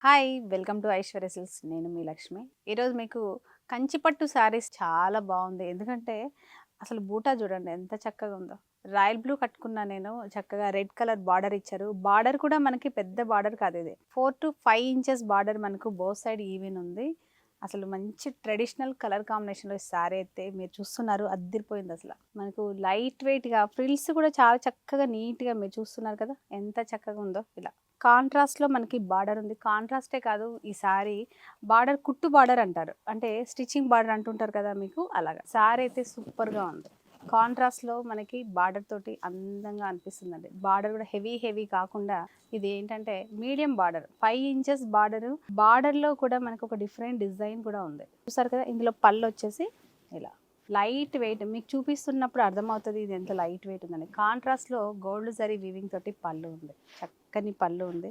Hi! Welcome to Aishwarya silks. నేను మీ లక్ష్మి. ఈరోజు మీకు కంచిపట్టు శారీస్ చాలా బాగుంది. ఎందుకంటే అసలు బూటా చూడండి ఎంత చక్కగా ఉందో. రాయల్ బ్లూ కట్టుకున్నా నేను. చక్కగా రెడ్ కలర్ బార్డర్ ఇచ్చారు. బార్డర్ కూడా మనకి పెద్ద బార్డర్ కాదు ఇది. 4 to 5 ఇంచెస్ బార్డర్ మనకు బోత్ సైడ్ ఈవెన్ ఉంది. అసలు మంచి ట్రెడిషనల్ కలర్ కాంబినేషన్లో ఈ శారీ అయితే మీరు చూస్తున్నారు, అద్దిరిపోయింది అసలు. మనకు లైట్ వెయిట్గా ఫ్రిల్స్ కూడా చాలా చక్కగా నీట్గా మీరు చూస్తున్నారు కదా ఎంత చక్కగా ఉందో. ఇలా కాంట్రాస్ట్లో మనకి బార్డర్ ఉంది. కాంట్రాస్టే కాదు, ఈ శారీ బార్డర్ కుట్టు బార్డర్ అంటారు, అంటే స్టిచ్చింగ్ బార్డర్ అంటుంటారు కదా మీకు, అలాగా శారీ అయితే సూపర్గా ఉంది. కాంట్రాస్ట్లో మనకి బార్డర్ తోటి అందంగా అనిపిస్తుందండి. బార్డర్ కూడా హెవీ కాకుండా ఇది ఏంటంటే మీడియం బార్డర్, 5 ఇంచెస్ బార్డర్. బార్డర్లో కూడా మనకు ఒక డిఫరెంట్ డిజైన్ కూడా ఉంది. చూసారు కదా, ఇందులో పళ్ళు వచ్చేసి ఇలా లైట్ వెయిట్. మీకు చూపిస్తున్నప్పుడు అర్థమవుతుంది ఇది ఎంత లైట్ వెయిట్ ఉందని. కాంట్రాస్ట్లో గోల్డ్ జరీ వీవింగ్ తోటి పళ్ళు ఉంది, చక్కని పళ్ళు ఉంది.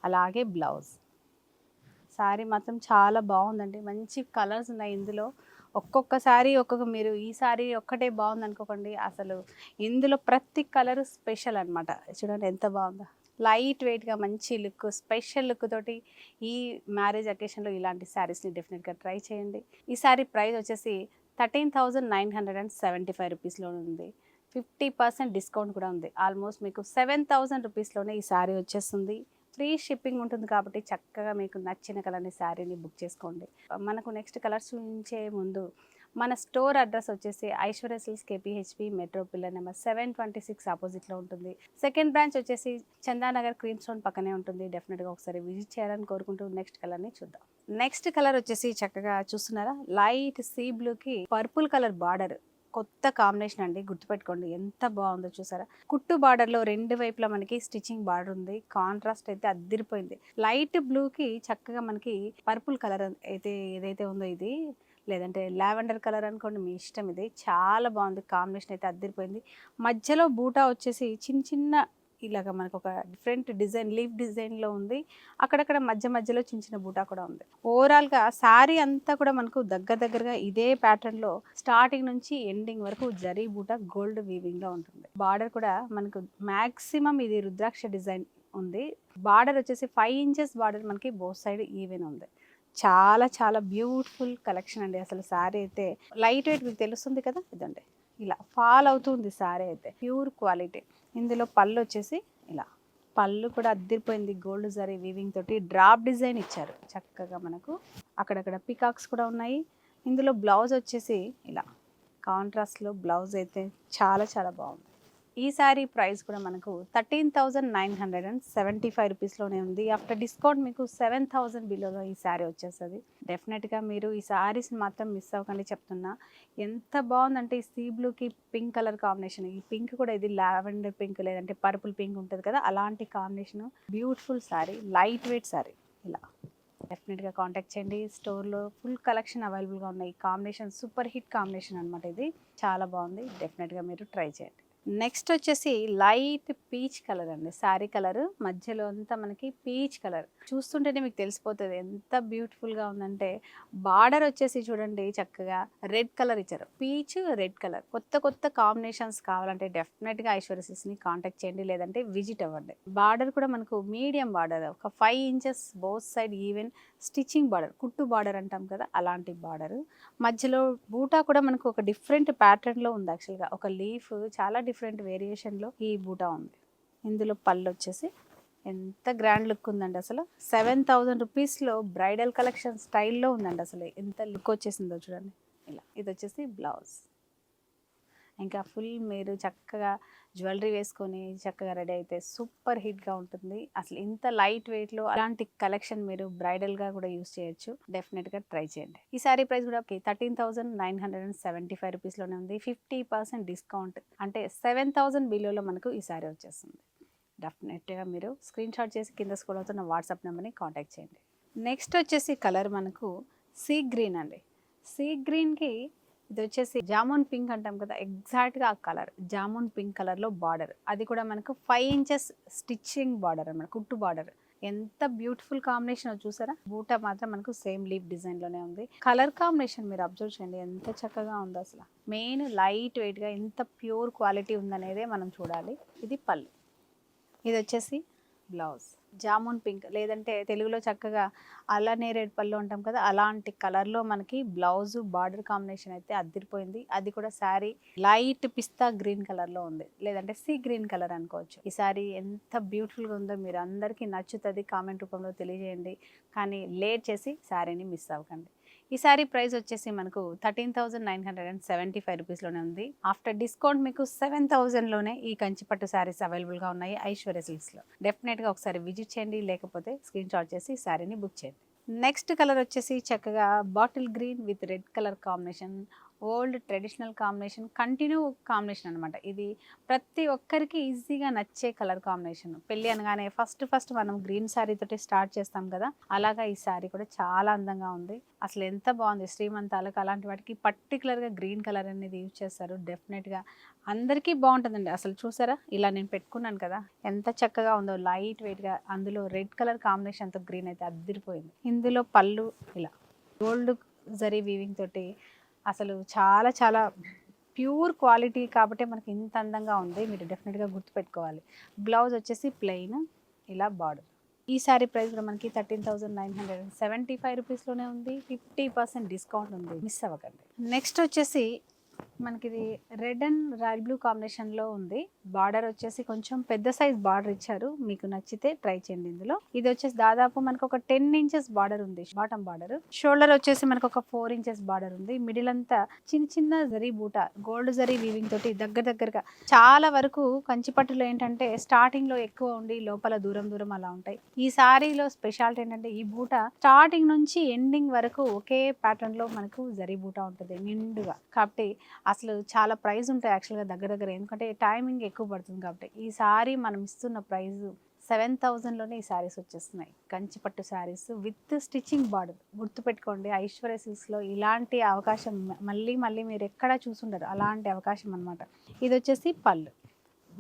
అలాగే బ్లౌజ్. శారీ మాత్రం చాలా బాగుందండి. మంచి కలర్స్ ఉన్నాయి ఇందులో. ఒక్కొక్క శారీ ఒక్కొక్క, మీరు ఈ శారీ ఒక్కటే బాగుంది అనుకోకండి, అసలు ఇందులో ప్రతి కలర్ స్పెషల్ అనమాట. చూడండి ఎంత బాగుందో. లైట్ వెయిట్గా మంచి లుక్, స్పెషల్ లుక్ తోటి ఈ మ్యారేజ్ అకేషన్లో ఇలాంటి శారీస్ని డెఫినెట్గా ట్రై చేయండి. ఈ శారీ ప్రైస్ వచ్చేసి 13,975 రూపీస్లో ఉంది. 50% డిస్కౌంట్ కూడా ఉంది. ఆల్మోస్ట్ మీకు 7,000 రూపీస్లోనే ఈ శారీ వచ్చేస్తుంది. ఫ్రీ షిప్పింగ్ ఉంటుంది కాబట్టి చక్కగా మీకు నచ్చిన కలర్ని శారీని బుక్ చేసుకోండి. మనకు నెక్స్ట్ కలర్స్ చూపించే ముందు మన స్టోర్ అడ్రస్ వచ్చేసి Aishwarya silks KPHB metro pillar number 726 ఆపోజిట్లో ఉంటుంది. సెకండ్ బ్రాంచ్ వచ్చేసి చందానగర్ క్రీమ్ స్టోన్ పక్కనే ఉంటుంది. డెఫినెట్గా ఒకసారి విజిట్ చేయాలని కోరుకుంటూ నెక్స్ట్ కలర్ని చూద్దాం. నెక్స్ట్ కలర్ వచ్చేసి చక్కగా చూస్తున్నారా, లైట్ సీ బ్లూకి పర్పుల్ కలర్ బార్డర్. కొత్త కాంబినేషన్ అండి, గుర్తుపెట్టుకోండి ఎంత బాగుందో. చూసారా, కుట్టు బార్డర్లో రెండు వైపులా మనకి స్టిచ్చింగ్ బార్డర్ ఉంది. కాంట్రాస్ట్ అయితే అద్దిరిపోయింది. లైట్ బ్లూకి చక్కగా మనకి పర్పుల్ కలర్ అయితే ఏదైతే ఉందో ఇది, లేదంటే లావెండర్ కలర్ అనుకోండి, మీ ఇష్టం. ఇది చాలా బాగుంది, కాంబినేషన్ అయితే అద్దిరిపోయింది. మధ్యలో బూటా వచ్చేసి చిన్న ఇలాగ మనకు ఒక డిఫరెంట్ డిజైన్, లీఫ్ డిజైన్లో ఉంది. అక్కడక్కడ మధ్యలో చిన్న బూటా కూడా ఉంది. ఓవరాల్గా శారీ అంతా కూడా మనకు దగ్గరగా ఇదే ప్యాటర్న్లో స్టార్టింగ్ నుంచి ఎండింగ్ వరకు జరీ బూటా గోల్డ్ వీవింగ్లో ఉంటుంది. బార్డర్ కూడా మనకు మ్యాక్సిమం ఇది రుద్రాక్ష డిజైన్ ఉంది. బార్డర్ వచ్చేసి 5 ఇంచెస్ బార్డర్ మనకి బోత్ సైడ్ ఈవెన్ ఉంది. చాలా బ్యూటిఫుల్ కలెక్షన్ అండి. అసలు శారీ అయితే లైట్ వెయిట్, మీకు తెలుస్తుంది కదా, ఇదండి ఇలా ఫాల్ అవుతుంది శారీ అయితే, ప్యూర్ క్వాలిటీ. ఇందులో పళ్ళు వచ్చేసి ఇలా, పళ్ళు కూడా అద్దిరిపోయింది. గోల్డ్ జరీ వీవింగ్ తోటి డ్రాప్ డిజైన్ ఇచ్చారు చక్కగా. మనకు అక్కడక్కడ పికాక్స్ కూడా ఉన్నాయి. ఇందులో బ్లౌజ్ వచ్చేసి ఇలా కాంట్రాస్ట్లో బ్లౌజ్ అయితే చాలా బాగుంది. ఈ శారీ ప్రైస్ కూడా మనకు 13,975 రూపీస్లోనే ఉంది. ఆఫ్టర్ డిస్కౌంట్ మీకు 7,000 బిలోలో ఈ శారీ వచ్చేస్తుంది. డెఫినెట్గా మీరు ఈ శారీస్ని మాత్రం మిస్ అవ్వకండి చెప్తున్నా. ఎంత బాగుందంటే ఈ సీ బ్లూకి పింక్ కలర్ కాంబినేషన్. ఈ పింక్ కూడా ఇది లావెండర్ పింక్, లేదంటే పర్పుల్ పింక్ ఉంటుంది కదా, అలాంటి combination. Beautiful sari, light weight sari. ఇలా డెఫినెట్గా కాంటాక్ట్ చేయండి. స్టోర్లో ఫుల్ కలెక్షన్ అవైలబుల్గా ఉన్నాయి. కాంబినేషన్ సూపర్ హిట్ కాంబినేషన్ అనమాట. ఇది చాలా బాగుంది, డెఫినెట్గా మీరు ట్రై చేయండి. నెక్స్ట్ వచ్చేసి లైట్ పీచ్ కలర్ అండి. శారీ కలర్ మధ్యలో అంతా మనకి పీచ్ కలర్. చూస్తుంటేనే మీకు తెలిసిపోతుంది ఎంత బ్యూటిఫుల్గా ఉందంటే. బార్డర్ వచ్చేసి చూడండి చక్కగా రెడ్ కలర్ ఇచ్చారు, పీచ్ రెడ్ కలర్. కొత్త కాంబినేషన్స్ కావాలంటే డెఫినెట్గా ఐశ్వర్య సిల్క్స్ని కాంటాక్ట్ చేయండి, లేదంటే విజిట్ అవ్వండి. బార్డర్ కూడా మనకు మీడియం బార్డర్, ఒక 5 inches both side even stitching border, కుట్టు బార్డర్ అంటాం కదా, అలాంటి బార్డర్. మధ్యలో బూటా కూడా మనకు ఒక డిఫరెంట్ ప్యాటర్న్లో ఉంది. యాక్చువల్గా ఒక లీఫ్, చాలా డిఫరెంట్ వేరియేషన్లో ఈ బూటా ఉంది. ఇందులో పళ్ళు వచ్చేసి ఎంత గ్రాండ్ లుక్ ఉందండి. అసలు 7,000 రూపీస్లో బ్రైడల్ కలెక్షన్ స్టైల్లో ఉందండి. అసలు ఎంత లుక్ వచ్చేసిందో చూడండి. ఇలా ఇది వచ్చేసి బ్లౌజ్. ఇంకా ఫుల్ మీరు చక్కగా జ్యువెలరీ వేసుకొని చక్కగా రెడీ అయితే సూపర్ హిట్గా ఉంటుంది. అసలు ఇంత లైట్ వెయిట్లో అలాంటి కలెక్షన్ మీరు బ్రైడల్గా కూడా యూస్ చేయొచ్చు. డెఫినెట్గా ట్రై చేయండి. ఈ సారీ ప్రైస్ కూడా 13,975 రూపీస్లోనే ఉంది. 50% డిస్కౌంట్, అంటే 7,000 బిలోలో మనకు ఈ సారీ వచ్చేస్తుంది. డెఫినెట్గా మీరు స్క్రీన్ షాట్ చేసి కింద స్క్రోల్ అవుతున్న వాట్సాప్ నెంబర్ని కాంటాక్ట్ చేయండి. నెక్స్ట్ వచ్చేసి కలర్ మనకు సీ గ్రీన్ అండి. సీ గ్రీన్కి ఇది వచ్చేసి జామున్ పింక్ అంటాం కదా, ఎగ్జాక్ట్గా ఆ కలర్ జామున్ పింక్ కలర్లో బార్డర్. అది కూడా మనకు 5 ఇంచెస్ స్టిచ్చింగ్ బార్డర్ అన్నమాట, కుట్టు బార్డర్. ఎంత బ్యూటిఫుల్ కాంబినేషన్ చూసారా. బూటా మాత్రం మనకు సేమ్ లీఫ్ డిజైన్లోనే ఉంది. కలర్ కాంబినేషన్ మీరు అబ్జర్వ్ చేయండి ఎంత చక్కగా ఉందో. అసలు మెయిన్ లైట్ వెయిట్గా ఎంత ప్యూర్ క్వాలిటీ ఉందనేదే మనం చూడాలి. ఇది పళ్ళు, ఇది వచ్చేసి బ్లౌజ్. జామున్ పింక్ లేదంటే తెలుగులో చక్కగా అల్లనేరేడు పళ్ళు అంటాం కదా, అలాంటి కలర్లో మనకి బ్లౌజ్ బార్డర్ కాంబినేషన్ అయితే అద్దిరిపోయింది. అది కూడా శారీ లైట్ పిస్తా గ్రీన్ కలర్లో ఉంది, లేదంటే సీ గ్రీన్ కలర్ అనుకోవచ్చు. ఈ శారీ ఎంత బ్యూటిఫుల్గా ఉందో మీరు అందరికీ నచ్చుతుంది, కామెంట్ రూపంలో తెలియజేయండి. కానీ లేట్ చేసి శారీని మిస్ అవ్వకండి. ఈ శారీ ప్రైస్ వచ్చేసి మనకు 13,975 రూపీస్లోనే ఉంది. ఆఫ్టర్ డిస్కౌంట్ మీకు 7,000లోనే ఈ కంచిపట్టు శారీస్ అవైలబుల్గా ఉన్నాయి ఐశ్వర్య సిల్క్స్లో. డెఫినెట్గా ఒకసారి విజిట్ చేయండి, లేకపోతే స్క్రీన్ షాట్ చేసి ఈ శారీని బుక్ చేయండి. నెక్స్ట్ కలర్ వచ్చేసి చక్కగా bottle green with red colour combination, old traditional combination, continue combination అనమాట. ఇది ప్రతి ఒక్కరికి ఈజీగా నచ్చే కలర్ కాంబినేషన్. పెళ్ళి అనగానే ఫస్ట్ మనం గ్రీన్ శారీ తోటి స్టార్ట్ చేస్తాం కదా, అలాగా ఈ శారీ కూడా చాలా అందంగా ఉంది. అసలు ఎంత బాగుంది, శ్రీమంతాలకు అలాంటి వాటికి పర్టికులర్గా గ్రీన్ కలర్ అనేది యూజ్ చేస్తారు. డెఫినెట్గా అందరికీ బాగుంటుందండి. అసలు చూసారా, ఇలా నేను పెట్టుకున్నాను కదా ఎంత చక్కగా ఉందో, లైట్ వెయిట్గా. అందులో రెడ్ కలర్ కాంబినేషన్తో గ్రీన్ అయితే అద్దిరిపోయింది. ఇందులో పళ్ళు ఇలా గోల్డ్ జరీ వీవింగ్ తోటి అసలు చాలా చాలా ప్యూర్ క్వాలిటీ కాబట్టి మనకి ఇంత అందంగా ఉంది. మీరు డెఫినెట్గా గుర్తుపెట్టుకోవాలి. బ్లౌజ్ వచ్చేసి ప్లెయిన్, ఇలా బార్డర్. ఈ శారీ ప్రైస్ కూడా మనకి 13,975 రూపీస్లోనే ఉంది. 50% డిస్కౌంట్ ఉంది, మిస్ అవ్వకండి. నెక్స్ట్ వచ్చేసి మనకి ఇది రెడ్ అండ్ రాయల్ బ్లూ కాంబినేషన్లో ఉంది. బార్డర్ వచ్చేసి కొంచెం పెద్ద సైజ్ బార్డర్ ఇచ్చారు, మీకు నచ్చితే ట్రై చేయండి. ఇందులో ఇది వచ్చేసి దాదాపు మనకు ఒక 10 ఇంచెస్ బార్డర్ ఉంది, బాటమ్ బార్డర్. షోల్డర్ వచ్చేసి మనకు ఒక 4 ఇంచెస్ బార్డర్ ఉంది. మిడిల్ అంతా చిన్న చిన్న జరీ బూట, గోల్డ్ జరీ వీవింగ్ తోటి దగ్గరగా. చాలా వరకు కంచిపట్టులో ఏంటంటే స్టార్టింగ్ లో ఎక్కువ ఉండి లోపల దూరం అలా ఉంటాయి. ఈ సారీలో స్పెషాలిటీ ఏంటంటే ఈ బూట స్టార్టింగ్ నుంచి ఎండింగ్ వరకు ఒకే ప్యాటర్న్ లో మనకు జరీ బూట ఉంటుంది నిండుగా. కాబట్టి అసలు చాలా ప్రైస్ ఉంటాయి యాక్చువల్గా దగ్గర, ఎందుకంటే టైమింగ్ ఎక్కువ పడుతుంది. కాబట్టి ఈ సారీ మనం ఇస్తున్న ప్రైస్ 7,000లోనే ఈ శారీస్ వచ్చేస్తున్నాయి. కంచిపట్టు శారీస్ విత్ స్టిచ్చింగ్ బార్డర్. గుర్తుపెట్టుకోండి, ఐశ్వర్య సిల్క్స్లో ఇలాంటి అవకాశం మళ్ళీ మీరు ఎక్కడా చూసుండరు, అలాంటి అవకాశం అనమాట. ఇది వచ్చేసి పళ్ళు.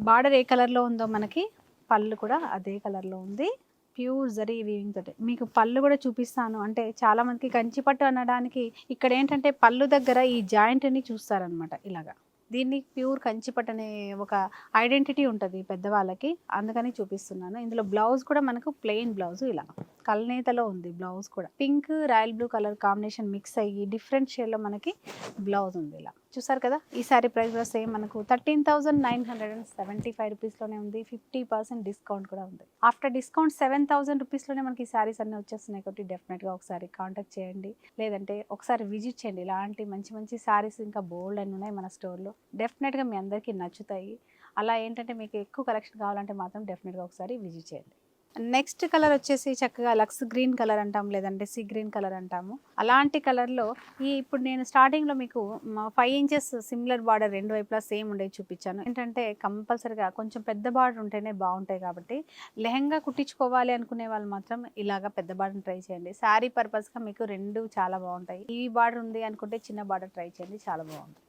బార్డర్ ఏ కలర్లో ఉందో మనకి పళ్ళు కూడా అదే కలర్లో ఉంది. ప్యూర్ జరీ వీవింగ్ తోటి మీకు పళ్ళు కూడా చూపిస్తాను. అంటే చాలా మందికి కంచిపట్టు అనడానికి ఇక్కడ ఏంటంటే పళ్ళు దగ్గర ఈ జాయింట్ని చూస్తారనమాట. ఇలాగా దీన్ని ప్యూర్ కంచిపట్టు అనే ఒక ఐడెంటిటీ ఉంటుంది పెద్దవాళ్ళకి, అందుకని చూపిస్తున్నాను. ఇందులో బ్లౌజ్ కూడా మనకు ప్లెయిన్ బ్లౌజ్, ఇలా కల్నేతలో ఉంది. బ్లౌజ్ కూడా pink royal blue colour combination mix అయ్యి డిఫరెంట్ షేడ్లో మనకి బ్లౌజ్ ఉంది. ఇలా చూసారు కదా. ఈ సారీ ప్రైస్ కూడా సేమ్ మనకు 13,975 రూపీస్లోనే ఉంది. 50% డిస్కౌంట్ కూడా ఉంది. ఆఫ్టర్ డిస్కౌంట్ 7,000 రూపీస్లోనే మనకి ఈ సారీస్ అన్నీ వచ్చేస్తున్నాయి. కాబట్టి డెఫినెట్గా ఒకసారి కాంటాక్ట్ చేయండి, లేదంటే ఒకసారి విజిట్ చేయండి. ఇలాంటి మంచి సారీస్ ఇంకా బోల్డ్ అని ఉన్నాయి మన స్టోర్లో. డెఫినెట్గా మీ అందరికీ నచ్చుతాయి. అలా ఏంటంటే మీకు ఎక్కువ కలెక్షన్ కావాలంటే మాత్రం డెఫినెట్గా ఒకసారి విజిట్ చేయండి. నెక్స్ట్ కలర్ వచ్చేసి చక్కగా లక్స్ గ్రీన్ కలర్ అంటాము, లేదంటే సీ గ్రీన్ కలర్ అంటాము. అలాంటి కలర్లో ఇప్పుడు నేను స్టార్టింగ్లో మీకు 5 ఇంచెస్ సిమిలర్ బార్డర్ రెండు వైపులా సేమ్ ఉండేది చూపించాను. ఏంటంటే కంపల్సరిగా కొంచెం పెద్ద బార్డర్ ఉంటేనే బాగుంటాయి. కాబట్టి లెహంగా కుట్టించుకోవాలి అనుకునే వాళ్ళు మాత్రం ఇలాగా పెద్ద బార్డర్ ట్రై చేయండి. శారీ పర్పస్గా మీకు రెండు చాలా బాగుంటాయి. ఈ బార్డర్ ఉంది అనుకుంటే చిన్న బార్డర్ ట్రై చేయండి, చాలా బాగుంది.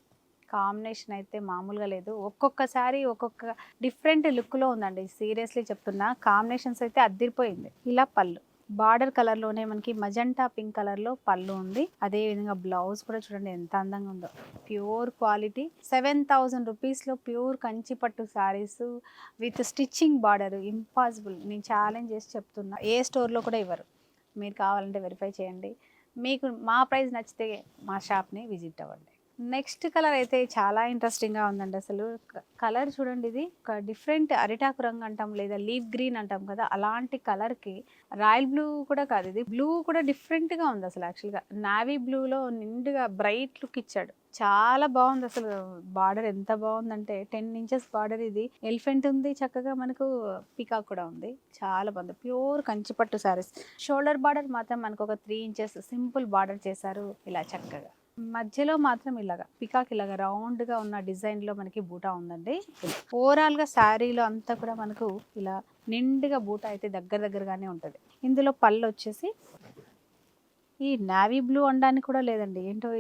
కాంబినేషన్ అయితే మామూలుగా లేదు. ఒక్కొక్కసారి ఒక్కొక్క డిఫరెంట్ లుక్లో ఉందండి, సీరియస్లీ చెప్తున్నా. కాంబినేషన్స్ అయితే అద్దిరిపోయింది. ఇలా పళ్ళు బార్డర్ కలర్లోనే మనకి మజంటా పింక్ కలర్లో పళ్ళు ఉంది. అదేవిధంగా బ్లౌజ్ కూడా చూడండి ఎంత అందంగా ఉందో. ప్యూర్ క్వాలిటీ 7,000 రూపీస్లో pure Kanchipattu saris with stitching border. Impossible, నేను ఛాలెంజ్ చేసి చెప్తున్నా, ఏ స్టోర్లో కూడా ఇవ్వరు. మీరు కావాలంటే వెరిఫై చేయండి. మీకు మా ప్రైస్ నచ్చితే మా షాప్ని విజిట్ అవ్వండి. నెక్స్ట్ కలర్ అయితే చాలా ఇంట్రెస్టింగ్గా ఉందండి. అసలు కలర్ చూడండి, ఇది ఒక డిఫరెంట్ అరిటాకు రంగు అంటాం, లేదా లీఫ్ గ్రీన్ అంటాం కదా, అలాంటి కలర్కి రాయల్ బ్లూ కూడా కాదు, ఇది బ్లూ కూడా డిఫరెంట్గా ఉంది. అసలు యాక్చువల్గా నావీ బ్లూలో నిండుగా బ్రైట్ లుక్ ఇచ్చాడు, చాలా బాగుంది. అసలు బార్డర్ ఎంత బాగుందంటే 10 ఇంచెస్ బార్డర్. ఇది ఎలిఫెంట్ ఉంది, చక్కగా మనకు పికాక్ కూడా ఉంది, చాలా బాగుంది. ప్యూర్ కంచిపట్టు శారీస్. షోల్డర్ బార్డర్ మాత్రం మనకు ఒక 3 ఇంచెస్ సింపుల్ బార్డర్ చేశారు, ఇలా చక్కగా. మధ్యలో మాత్రం ఇలాగా పికాక్ ఇలాగా రౌండ్గా ఉన్న డిజైన్లో మనకి బూటా ఉందండి. ఓవరాల్గా శారీలో అంతా కూడా మనకు ఇలా నిండుగా బూటా అయితే దగ్గరగానే ఉంటుంది. ఇందులో పళ్ళు వచ్చేసి ఈ నావీ బ్లూ అనడానికి కూడా లేదండి, ఏంటో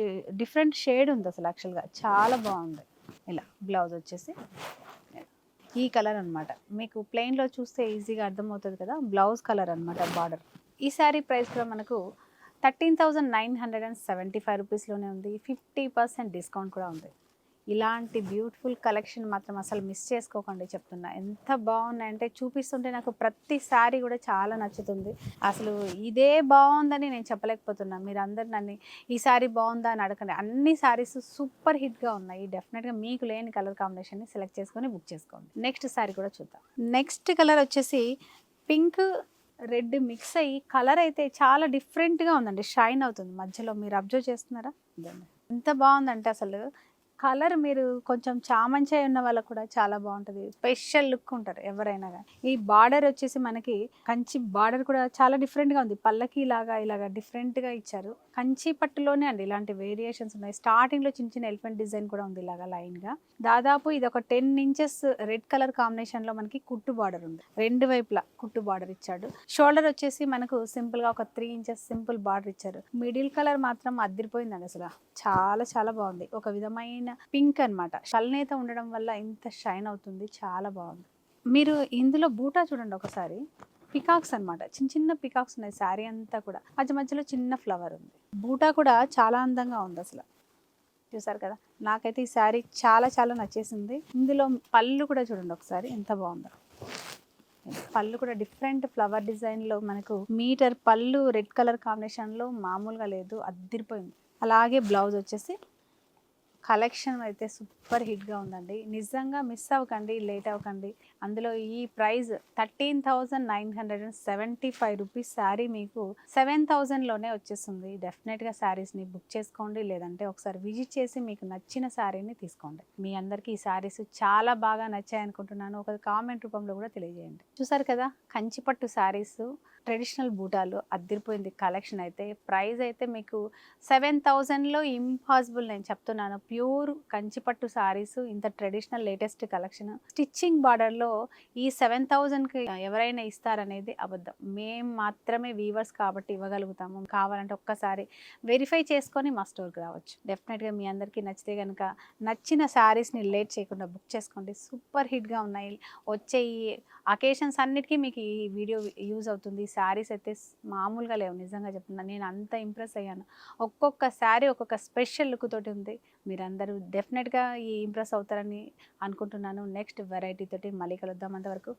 డిఫరెంట్ షేడ్ ఉంది అసలు యాక్చువల్గా, చాలా బాగుంది. ఇలా బ్లౌజ్ వచ్చేసి ఈ కలర్ అనమాట. మీకు ప్లెయిన్లో చూస్తే ఈజీగా అర్థమవుతుంది కదా, బ్లౌజ్ కలర్ అనమాట బార్డర్. ఈ శారీ ప్రైస్ కూడా మనకు 13,975 రూపీస్లోనే ఉంది. 50% డిస్కౌంట్ కూడా ఉంది. ఇలాంటి బ్యూటిఫుల్ కలెక్షన్ మాత్రం అసలు మిస్ చేసుకోకండి చెప్తున్నా. ఎంత బాగున్నాయంటే చూపిస్తుంటే నాకు ప్రతి శారీ కూడా చాలా నచ్చుతుంది. అసలు ఇదే బాగుందని నేను చెప్పలేకపోతున్నా. మీరు అందరు నన్ను ఈ శారీ బాగుందా అని అడగండి. అన్ని శారీస్ సూపర్ హిట్గా ఉన్నాయి. డెఫినెట్గా మీకు లేని కలర్ కాంబినేషన్ని సెలెక్ట్ చేసుకొని బుక్ చేసుకోండి. నెక్స్ట్ శారీ కూడా చూద్దాం. నెక్స్ట్ కలర్ వచ్చేసి పింక్ రెడ్ మిక్స్ అయ్యి కలర్ అయితే చాలా డిఫరెంట్గా ఉందండి. షైన్ అవుతుంది మధ్యలో. మీరు అబ్జర్వ్ చేస్తున్నారా? ఎంత బాగుందంటే అసలు కలర్ మీరు కొంచెం చామంచాయి ఉన్న వాళ్ళకు కూడా చాలా బాగుంటుంది. స్పెషల్ లుక్ ఉంటారు ఎవరైనా కానీ. ఈ బార్డర్ వచ్చేసి మనకి కంచి బార్డర్ కూడా చాలా డిఫరెంట్గా ఉంది. పల్లకి ఇలాగా డిఫరెంట్గా ఇచ్చారు. కంచి పట్టులోనే అండి ఇలాంటి వేరియేషన్స్ ఉన్నాయి. స్టార్టింగ్లో చిన్న చిన్న ఎలిఫెంట్ డిజైన్ కూడా ఉంది ఇలాగా లైన్గా. దాదాపు ఇది ఒక 10 ఇంచెస్ రెడ్ కలర్ కాంబినేషన్లో మనకి కుట్టు బార్డర్ ఉంది. రెండు వైపులా కుట్టు బార్డర్ ఇచ్చాడు. షోల్డర్ వచ్చేసి మనకు సింపుల్గా ఒక 3 ఇంచెస్ సింపుల్ బార్డర్ ఇచ్చారు. మిడిల్ కలర్ మాత్రం అదిరిపోయిందండి అసలు. చాలా చాలా బాగుంది. ఒక విధమైన పింక్ అన్నమాట. కల్నేత ఉండడం వల్ల ఇంత షైన్ అవుతుంది. చాలా బాగుంది. మీరు ఇందులో బూటా చూడండి ఒకసారి. పికాక్స్ అన్నమాట. చిన్న చిన్న పికాక్స్ ఉన్నాయి శారీ అంతా కూడా. మధ్య మధ్యలో చిన్న ఫ్లవర్ ఉంది. బూటా కూడా చాలా అందంగా ఉంది అసలు. చూసారు కదా, నాకైతే ఈ శారీ చాలా చాలా నచ్చేసింది. ఇందులో పళ్ళు కూడా చూడండి ఒకసారి ఎంత బాగుందో. పళ్ళు కూడా డిఫరెంట్ ఫ్లవర్ డిజైన్లో మనకు మీటర్ పళ్ళు రెడ్ కలర్ కాంబినేషన్లో మామూలుగా లేదు, అద్దిరిపోయింది. అలాగే బ్లౌజ్ వచ్చేసి కలెక్షన్ అయితే సూపర్ హిట్గా ఉందండి. నిజంగా మిస్ అవ్వకండి, లేట్ అవ్వకండి. అందులో ఈ ప్రైస్ 13,975 రూపీస్ శారీ మీకు 7,000లోనే వచ్చేస్తుంది. డెఫినెట్గా శారీస్ని బుక్ చేసుకోండి, లేదంటే ఒకసారి విజిట్ చేసి మీకు నచ్చిన శారీని తీసుకోండి. మీ అందరికీ ఈ శారీస్ చాలా బాగా నచ్చాయి అనుకుంటున్నాను. ఒక కామెంట్ రూపంలో కూడా తెలియజేయండి. చూసారు కదా, కంచిపట్టు శారీస్ ట్రెడిషనల్ బూటాలు అద్దిరిపోయింది కలెక్షన్ అయితే. ప్రైస్ అయితే మీకు 7,000లో ఇంపాసిబుల్ నేను చెప్తున్నాను. ప్యూర్ కంచిపట్టు శారీస్, ఇంత ట్రెడిషనల్ లేటెస్ట్ కలెక్షన్, స్టిచ్చింగ్ బార్డర్లో ఈ 7,000కి ఎవరైనా ఇస్తారనేది అబద్ధం. మేము మాత్రమే వీవర్స్ కాబట్టి ఇవ్వగలుగుతాము. కావాలంటే ఒక్కసారి వెరిఫై చేసుకొని మా స్టోర్కి రావచ్చు. డెఫినెట్గా మీ అందరికీ నచ్చితే కనుక నచ్చిన శారీస్ని లేట్ చేయకుండా బుక్ చేసుకోండి. సూపర్ హిట్గా ఉన్నాయి. వచ్చే ఈ అకేషన్స్ అన్నిటికీ మీకు ఈ వీడియో యూజ్ అవుతుంది. శారీస్ అయితే మామూలుగా లేవు, నిజంగా చెప్తున్నాను. నేను అంత ఇంప్రెస్ అయ్యాను. ఒక్కొక్క శారీ ఒక్కొక్క స్పెషల్ లుక్ తోటి ఉంది. మీరందరూ డెఫినెట్గా ఈ ఇంప్రెస్ అవుతారని అనుకుంటున్నాను. నెక్స్ట్ వెరైటీ తోటి మళ్ళీ కలుద్దాం. అంతవరకు